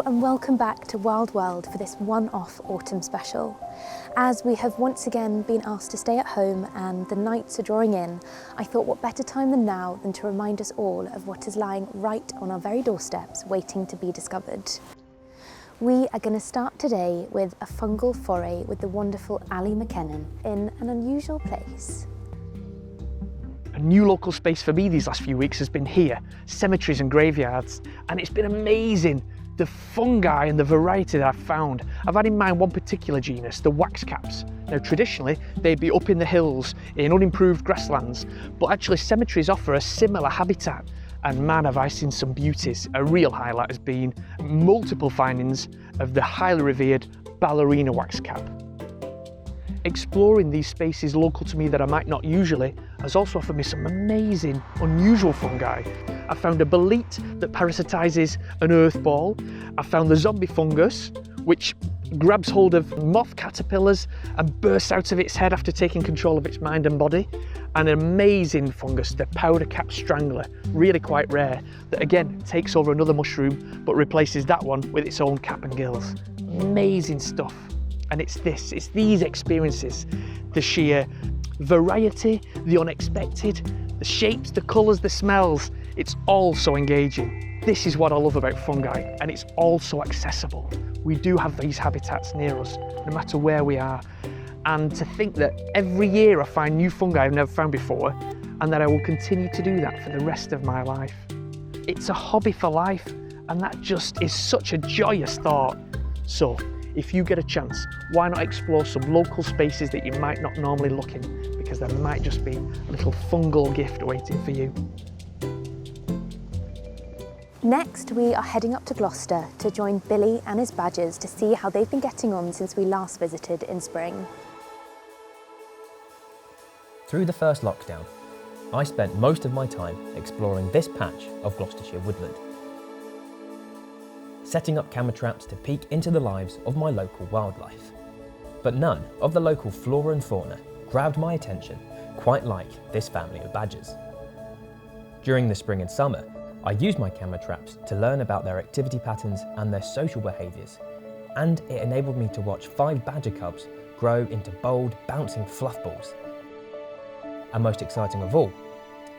and welcome back to Wild World for this one-off autumn special. As we have once again been asked to stay at home and the nights are drawing in, I thought what better time than now than to remind us all of what is lying right on our very doorsteps waiting to be discovered. We are going to start today with a fungal foray with the wonderful Ali McKennan in an unusual place. A new local space for me these last few weeks has been here, cemeteries and graveyards, and it's been amazing. The fungi and the variety that I've found. I've had in mind one particular genus, the waxcaps. Now traditionally they'd be up in the hills in unimproved grasslands, but actually cemeteries offer a similar habitat. And man, have I seen some beauties. A real highlight has been multiple findings of the highly revered ballerina waxcap. Exploring these spaces local to me that I might not usually has also offered me some amazing, unusual fungi. I found a bolete that parasitizes an earth ball. I found the zombie fungus, which grabs hold of moth caterpillars and bursts out of its head after taking control of its mind and body. And an amazing fungus, the powder cap strangler, really quite rare, that again takes over another mushroom but replaces that one with its own cap and gills. Amazing stuff. And it's these experiences, the sheer variety, the unexpected, the shapes, the colours, the smells, it's all so engaging. This is what I love about fungi, and it's all so accessible. We do have these habitats near us, no matter where we are. And to think that every year I find new fungi I've never found before, and that I will continue to do that for the rest of my life. It's a hobby for life, and that just is such a joyous thought. So, if you get a chance, why not explore some local spaces that you might not normally look in, because there might just be a little fungal gift waiting for you. Next, we are heading up to Gloucester to join Billy and his badgers to see how they've been getting on since we last visited in spring. Through the first lockdown, I spent most of my time exploring this patch of Gloucestershire woodland, setting up camera traps to peek into the lives of my local wildlife. But none of the local flora and fauna grabbed my attention quite like this family of badgers. During the spring and summer, I used my camera traps to learn about their activity patterns and their social behaviours, and it enabled me to watch 5 badger cubs grow into bold, bouncing fluff balls. And most exciting of all,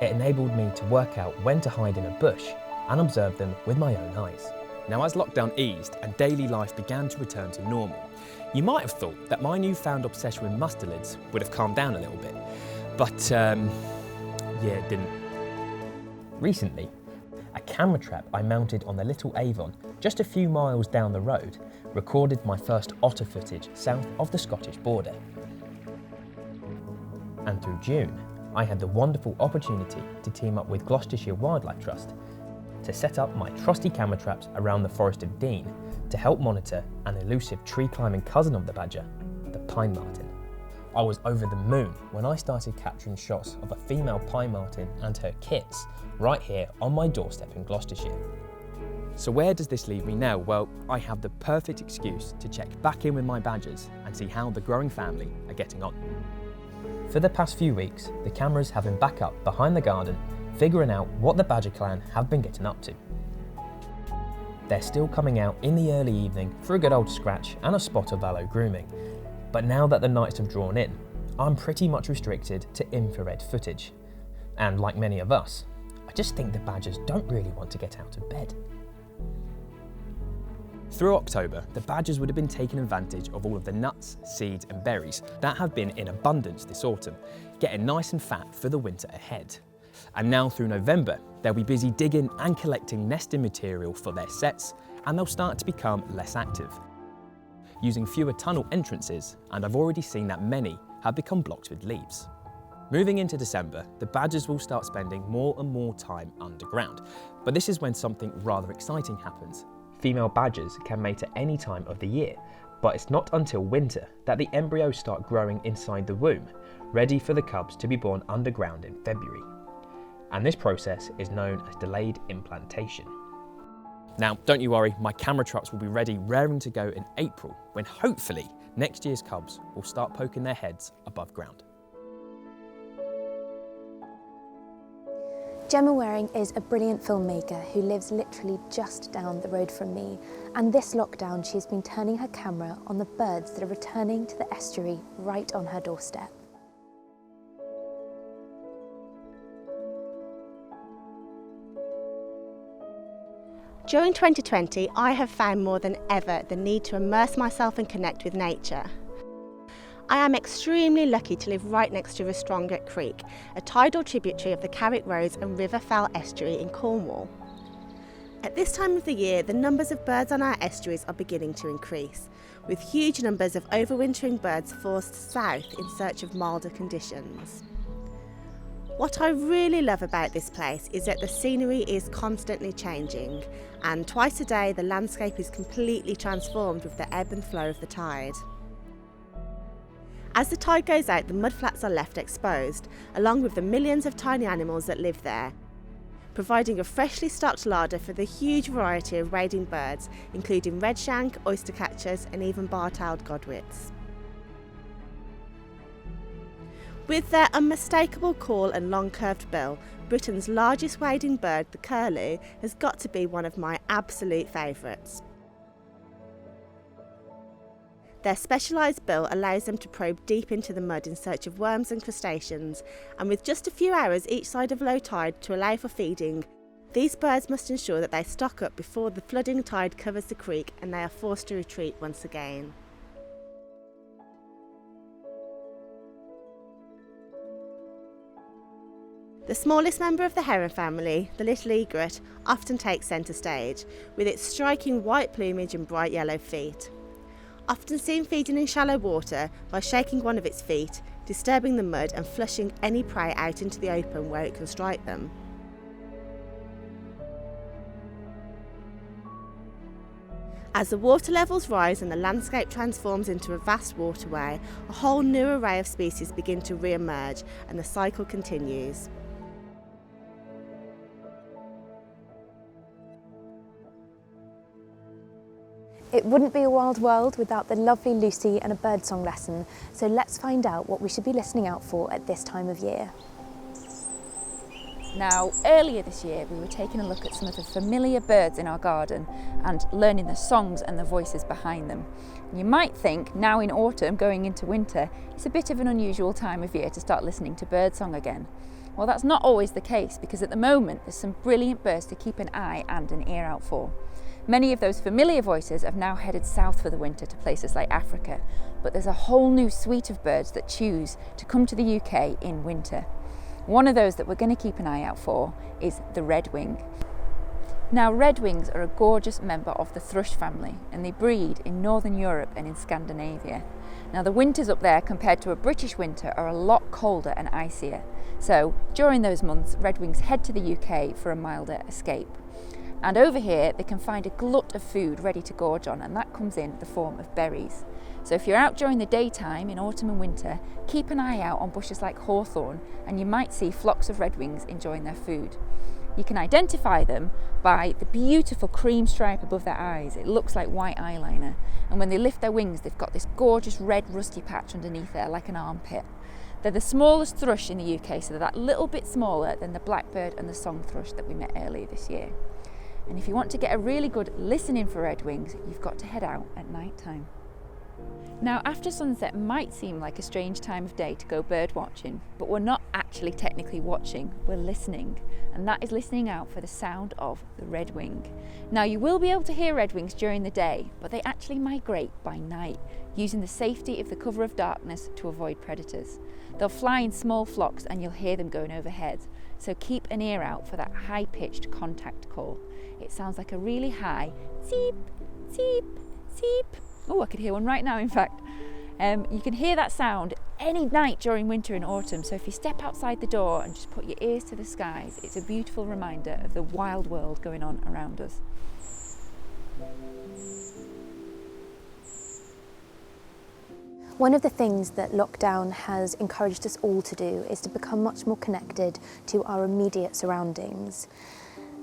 it enabled me to work out when to hide in a bush and observe them with my own eyes. Now, as lockdown eased and daily life began to return to normal, you might have thought that my newfound obsession with mustelids would have calmed down a little bit, but yeah, it didn't. Recently, a camera trap I mounted on the Little Avon, just a few miles down the road, recorded my first otter footage south of the Scottish border. And through June, I had the wonderful opportunity to team up with Gloucestershire Wildlife Trust to set up my trusty camera traps around the Forest of Dean to help monitor an elusive tree-climbing cousin of the badger, the pine marten. I was over the moon when I started capturing shots of a female pine marten and her kits right here on my doorstep in Gloucestershire. So where does this leave me now? Well, I have the perfect excuse to check back in with my badgers and see how the growing family are getting on. For the past few weeks, the cameras have been back up behind the garden, figuring out what the badger clan have been getting up to. They're still coming out in the early evening for a good old scratch and a spot of fallow grooming. But now that the nights have drawn in, I'm pretty much restricted to infrared footage. And like many of us, I just think the badgers don't really want to get out of bed. Through October, the badgers would have been taking advantage of all of the nuts, seeds and berries that have been in abundance this autumn, getting nice and fat for the winter ahead. And now through November, they'll be busy digging and collecting nesting material for their sets, and they'll start to become less active, using fewer tunnel entrances, and I've already seen that many have become blocked with leaves. Moving into December, the badgers will start spending more and more time underground, but this is when something rather exciting happens. Female badgers can mate at any time of the year, but it's not until winter that the embryos start growing inside the womb, ready for the cubs to be born underground in February. And this process is known as delayed implantation. Now, don't you worry, my camera traps will be ready, raring to go in April, when hopefully next year's cubs will start poking their heads above ground. Gemma Waring is a brilliant filmmaker who lives literally just down the road from me, and this lockdown she's been turning her camera on the birds that are returning to the estuary right on her doorstep. During 2020, I have found more than ever the need to immerse myself and connect with nature. I am extremely lucky to live right next to Restronget Creek, a tidal tributary of the Carrick Rose and River Fell estuary in Cornwall. At this time of the year, the numbers of birds on our estuaries are beginning to increase, with huge numbers of overwintering birds forced south in search of milder conditions. What I really love about this place is that the scenery is constantly changing, and twice a day the landscape is completely transformed with the ebb and flow of the tide. As the tide goes out, the mudflats are left exposed, along with the millions of tiny animals that live there, providing a freshly stocked larder for the huge variety of wading birds, including redshank, oystercatchers and even bar-tailed godwits. With their unmistakable call and long curved bill, Britain's largest wading bird, the curlew, has got to be one of my absolute favourites. Their specialised bill allows them to probe deep into the mud in search of worms and crustaceans, and with just a few hours each side of low tide to allow for feeding, these birds must ensure that they stock up before the flooding tide covers the creek and they are forced to retreat once again. The smallest member of the heron family, the little egret, often takes centre stage, with its striking white plumage and bright yellow feet. Often seen feeding in shallow water by shaking one of its feet, disturbing the mud and flushing any prey out into the open where it can strike them. As the water levels rise and the landscape transforms into a vast waterway, a whole new array of species begin to re-emerge and the cycle continues. It wouldn't be a wild world without the lovely Lucy and a birdsong lesson, so let's find out what we should be listening out for at this time of year. Now, earlier this year we were taking a look at some of the familiar birds in our garden and learning the songs and the voices behind them. You might think now in autumn going into winter it's a bit of an unusual time of year to start listening to birdsong again. Well, that's not always the case, because at the moment there's some brilliant birds to keep an eye and an ear out for. Many of those familiar voices have now headed south for the winter to places like Africa, but there's a whole new suite of birds that choose to come to the UK in winter. One of those that we're going to keep an eye out for is the redwing. Now, redwings are a gorgeous member of the thrush family, and they breed in Northern Europe and in Scandinavia. Now, the winters up there compared to a British winter are a lot colder and icier, so during those months redwings head to the UK for a milder escape. And over here they can find a glut of food ready to gorge on, and that comes in the form of berries. So if you're out during the daytime in autumn and winter, keep an eye out on bushes like hawthorn and you might see flocks of redwings enjoying their food. You can identify them by the beautiful cream stripe above their eyes. It looks like white eyeliner, and when they lift their wings they've got this gorgeous red rusty patch underneath there like an armpit. They're the smallest thrush in the UK, so they're that little bit smaller than the blackbird and the song thrush that we met earlier this year. And if you want to get a really good listening for redwings, you've got to head out at night time. Now, after sunset might seem like a strange time of day to go bird watching, but we're not actually technically watching, we're listening. And that is listening out for the sound of the redwing. Now, you will be able to hear redwings during the day, but they actually migrate by night, using the safety of the cover of darkness to avoid predators. They'll fly in small flocks and you'll hear them going overhead, so keep an ear out for that high-pitched contact call. It sounds like a really high zeep, zeep, zeep. Oh, I could hear one right now, in fact. You can hear that sound any night during winter and autumn, so if you step outside the door and just put your ears to the skies, it's a beautiful reminder of the wild world going on around us. One of the things that lockdown has encouraged us all to do is to become much more connected to our immediate surroundings.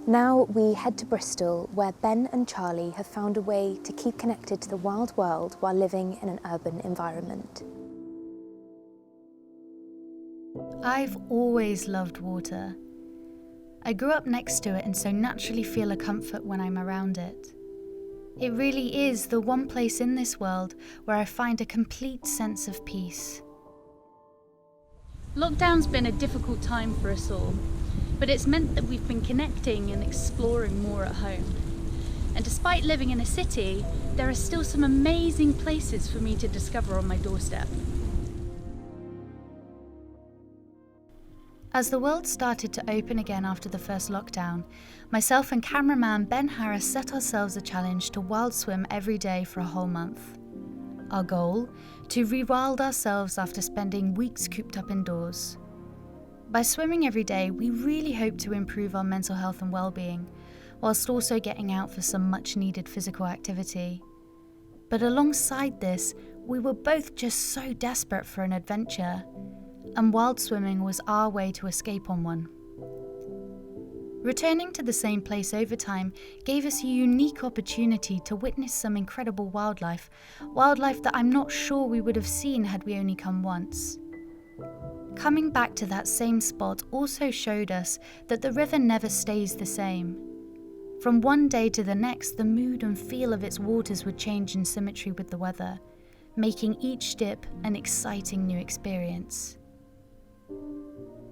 Now we head to Bristol, where Ben and Charlie have found a way to keep connected to the wild world while living in an urban environment. I've always loved water. I grew up next to it and so naturally feel a comfort when I'm around it. It really is the one place in this world where I find a complete sense of peace. Lockdown's been a difficult time for us all, but it's meant that we've been connecting and exploring more at home. And despite living in a city, there are still some amazing places for me to discover on my doorstep. As the world started to open again after the first lockdown, myself and cameraman Ben Harris set ourselves a challenge to wild swim every day for a whole month. Our goal? To rewild ourselves after spending weeks cooped up indoors. By swimming every day, we really hope to improve our mental health and well-being, whilst also getting out for some much-needed physical activity. But alongside this, we were both just so desperate for an adventure, and wild swimming was our way to escape on one. Returning to the same place over time gave us a unique opportunity to witness some incredible wildlife that I'm not sure we would have seen had we only come once. Coming back to that same spot also showed us that the river never stays the same. From one day to the next, the mood and feel of its waters would change in symmetry with the weather, making each dip an exciting new experience.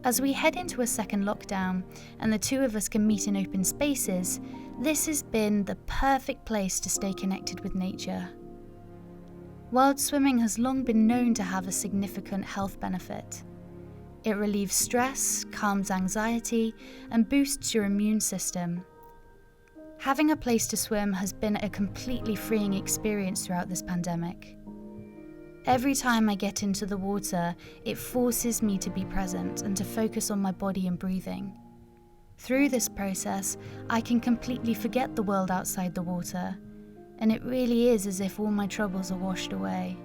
As we head into a second lockdown and the two of us can meet in open spaces, this has been the perfect place to stay connected with nature. Wild swimming has long been known to have a significant health benefit. It relieves stress, calms anxiety, and boosts your immune system. Having a place to swim has been a completely freeing experience throughout this pandemic. Every time I get into the water, it forces me to be present and to focus on my body and breathing. Through this process, I can completely forget the world outside the water, and it really is as if all my troubles are washed away.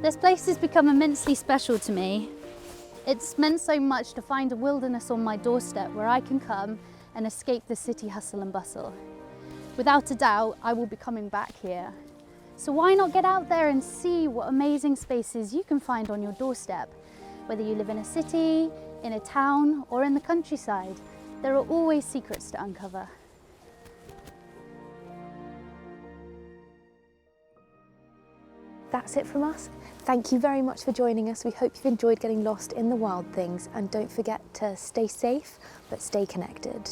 This place has become immensely special to me. It's meant so much to find a wilderness on my doorstep where I can come and escape the city hustle and bustle. Without a doubt, I will be coming back here. So why not get out there and see what amazing spaces you can find on your doorstep? Whether you live in a city, in a town, or in the countryside, there are always secrets to uncover. That's it from us. Thank you very much for joining us. We hope you've enjoyed getting lost in the wild things, and don't forget to stay safe, but stay connected.